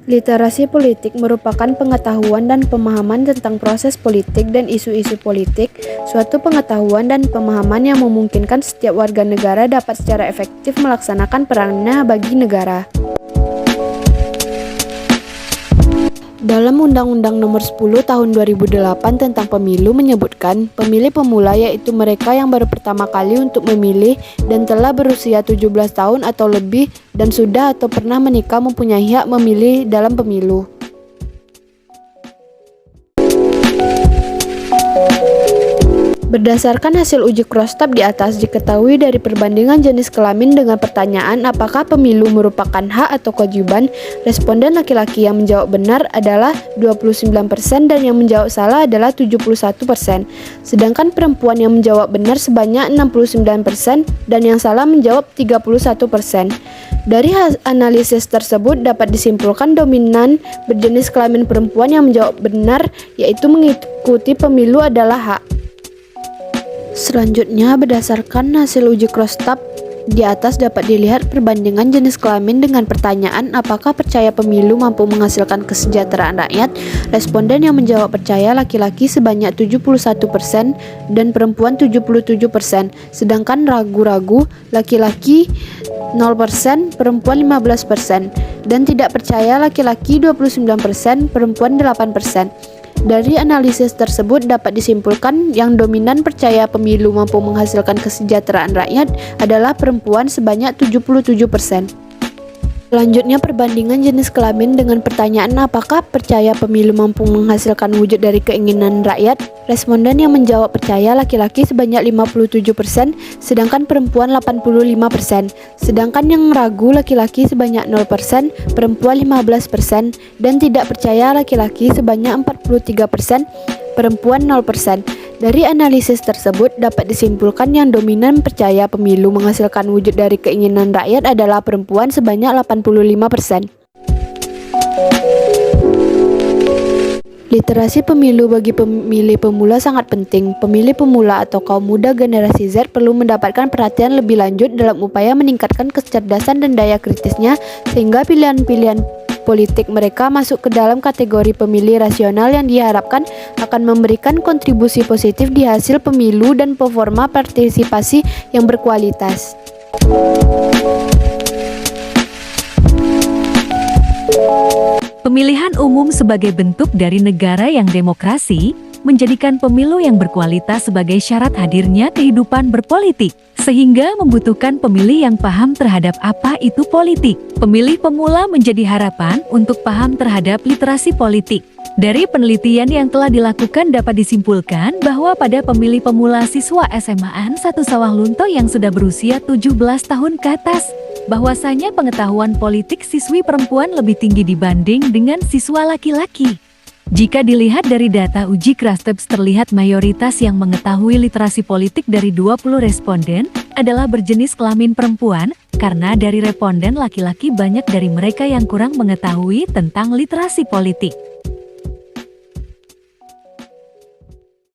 Literasi politik merupakan pengetahuan dan pemahaman tentang proses politik dan isu-isu politik, suatu pengetahuan dan pemahaman yang memungkinkan setiap warga negara dapat secara efektif melaksanakan perannya bagi negara. Dalam Undang-Undang Nomor 10 Tahun 2008 tentang Pemilu menyebutkan, pemilih pemula yaitu mereka yang baru pertama kali untuk memilih dan telah berusia 17 tahun atau lebih dan sudah atau pernah menikah mempunyai hak memilih dalam pemilu. Berdasarkan hasil uji cross-tab di atas diketahui dari perbandingan jenis kelamin dengan pertanyaan apakah pemilu merupakan hak atau kewajiban, responden laki-laki yang menjawab benar adalah 29% dan yang menjawab salah adalah 71%. Sedangkan perempuan yang menjawab benar sebanyak 69% dan yang salah menjawab 31%. Dari analisis tersebut dapat disimpulkan dominan berjenis kelamin perempuan yang menjawab benar yaitu mengikuti pemilu adalah hak. Selanjutnya, berdasarkan hasil uji cross-tab di atas dapat dilihat perbandingan jenis kelamin dengan pertanyaan apakah percaya pemilu mampu menghasilkan kesejahteraan rakyat. Responden yang menjawab percaya laki-laki sebanyak 71% dan perempuan 77%, sedangkan ragu-ragu laki-laki 0%, perempuan 15%, dan tidak percaya laki-laki 29%, perempuan 8%. Dari analisis tersebut dapat disimpulkan yang dominan percaya pemilu mampu menghasilkan kesejahteraan rakyat adalah perempuan sebanyak 77%. Selanjutnya, perbandingan jenis kelamin dengan pertanyaan apakah percaya pemilu mampu menghasilkan wujud dari keinginan rakyat. Responden yang menjawab percaya laki-laki sebanyak 57%, sedangkan perempuan 85%. Sedangkan yang ragu laki-laki sebanyak 0%, perempuan 15%, dan tidak percaya laki-laki sebanyak 43%, perempuan 0%. Dari analisis tersebut dapat disimpulkan yang dominan percaya pemilu menghasilkan wujud dari keinginan rakyat adalah perempuan sebanyak 85%. Literasi pemilu bagi pemilih pemula sangat penting. Pemilih pemula atau kaum muda generasi Z perlu mendapatkan perhatian lebih lanjut dalam upaya meningkatkan kecerdasan dan daya kritisnya sehingga pilihan-pilihan politik mereka masuk ke dalam kategori pemilih rasional yang diharapkan akan memberikan kontribusi positif di hasil pemilu dan performa partisipasi yang berkualitas. Pemilihan umum sebagai bentuk dari negara yang demokrasi menjadikan pemilu yang berkualitas sebagai syarat hadirnya kehidupan berpolitik, sehingga membutuhkan pemilih yang paham terhadap apa itu politik. Pemilih pemula menjadi harapan untuk paham terhadap literasi politik. Dari penelitian yang telah dilakukan dapat disimpulkan bahwa pada pemilih pemula siswa SMA-an 1 Sawah Lunto yang sudah berusia 17 tahun ke atas, bahwasanya pengetahuan politik siswi perempuan lebih tinggi dibanding dengan siswa laki-laki. Jika dilihat dari data uji cross-tab terlihat mayoritas yang mengetahui literasi politik dari 20 responden adalah berjenis kelamin perempuan, karena dari responden laki-laki banyak dari mereka yang kurang mengetahui tentang literasi politik.